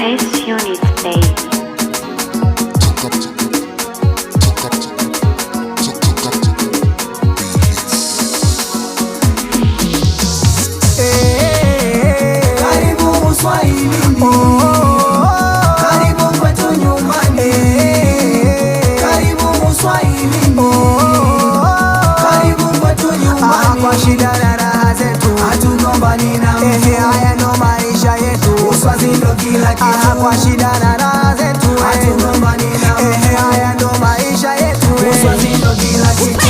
S Unit, baby. Karibu Swahilini, karibu kwetu nyumbani, karibu Swahilini, karibu kwetu nyumbani. Kwa shida na raha zetu hatugombani na mtu, haya ndo maisha yetu, uswazi ndo kila kitu. Kwa shida na raha zetu hatugombani na mtu, haya ndo maisha yetu, uswazi ndo kila kitu.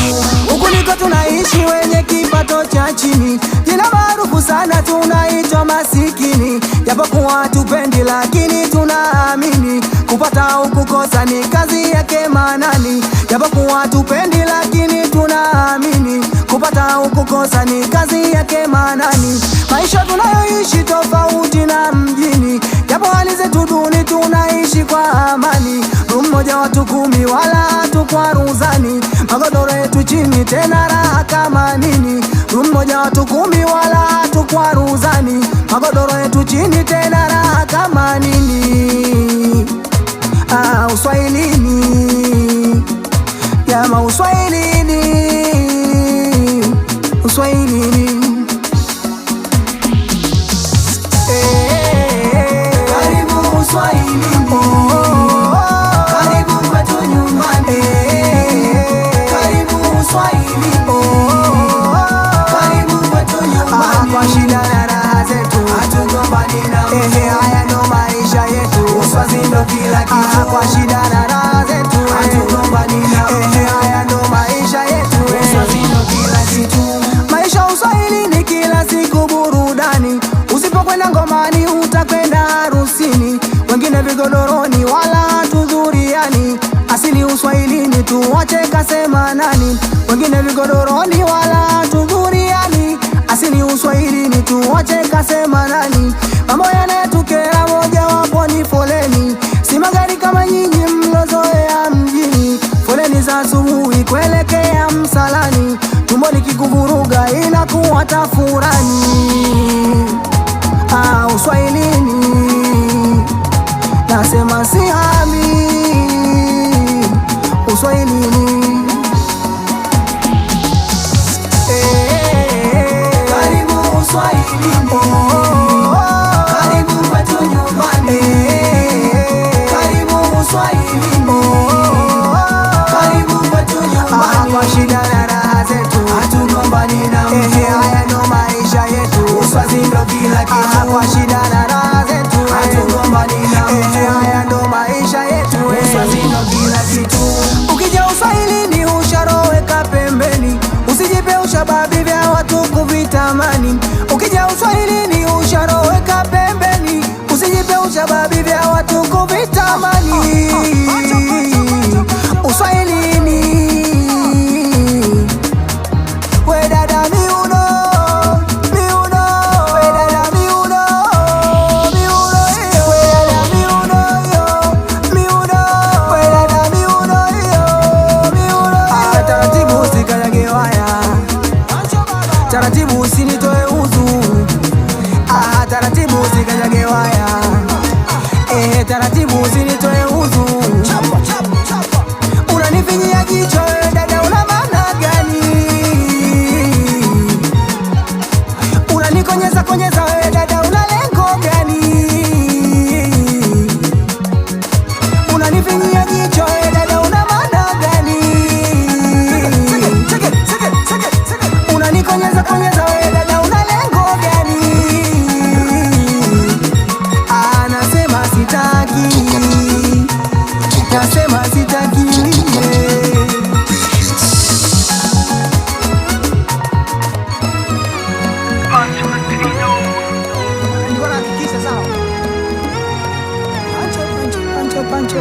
Huku niko tunaishi wenye kipato cha chini, jina maarufu sana tunaitwa masikini. Japokuwa tupendi lakini tunaamini, kupata au kukosa ni kazi yake Manani. Japokuwa tupendi lakini tunaamini, kupata au kukosa ni kazi yake Manani. Maisha tunayoishi tofauti na mjini, japo hali zetu duni tunaishi kwa amani. Room moja watu 10 wala hatukwaruzani, magodoro yetu chini tena raha kama nini. Room moja watu 10 wala hatukwaruzani, magodoro yetu chini tena raha kama nini. Uswahilini, jama Uswahilini, Uswahilini. Karibu Uswahilini, karibu kwetu nyumbani, karibu Uswahilini, karibu kwetu nyumbani. Kwa shida na raha zetu hatugombani na mtu, haya ndo maisha yetu, uswazi ndo kila kitu. Kwa shida na raha zetu hatugombani na mtu, haya ndo maisha yetu, uswazi ndo kila kitu. Maisha Uswahilini kila siku burudani, usipokwenda ngomani utakwenda harusini, wengine vigodoroni wala hatudhuriani. Asili Uswahilini tuwache kasema nani, wengine vigodoroni wala hatudhuriani. Asili Uswahilini tuwache kasema nani. Mambo yanayotukera moja wapo ni foleni, si magari kama nyinyi mlozoea mjini. Foleni za asubuhi kuelekea msalani, tumbo likikuvuruga inakuwa tafurani. Uswahilini nasema sihami, Uswahilini. Karibu Uswahilini, karibu kwetu nyumbani, karibu Uswahilini, karibu kwetu nyumbani. Kwa shida na raha zetu hatugombani na mtu, haya ndo maisha yetu, uswazi ndo kila kitu. Kwa shida na raha zetu hatugombani na mtu, haya ndo maisha yetu, uswazi ndo kila kitu. Ukija Uswahilini usharoweka pembeni, usijipe ushababi vya watu kuvitamani. Ukija Uswahilini usharoweka pembeni, usijipe ushababi vya watu kuvitamani. Uswahilini, we dada miuno, miuno, we dada miuno, miuno yo, we dada miuno yo, miuno, we dada miuno yo, miuno. Taratibu usikanyage waya, taratibu usinitoe uzu. Taratibu usikanyage waya, taratibu usinitoe uzu. Unanifinyia jicho dada, una maana gani? Unanikonyeza konyeza we dada, una lengo gani? Unanifinyia jicho dada, una maana gani? Unanikonyeza konyeza we dada, una lengo gani? Nasema sitaki, nasema sitaki. Pancho.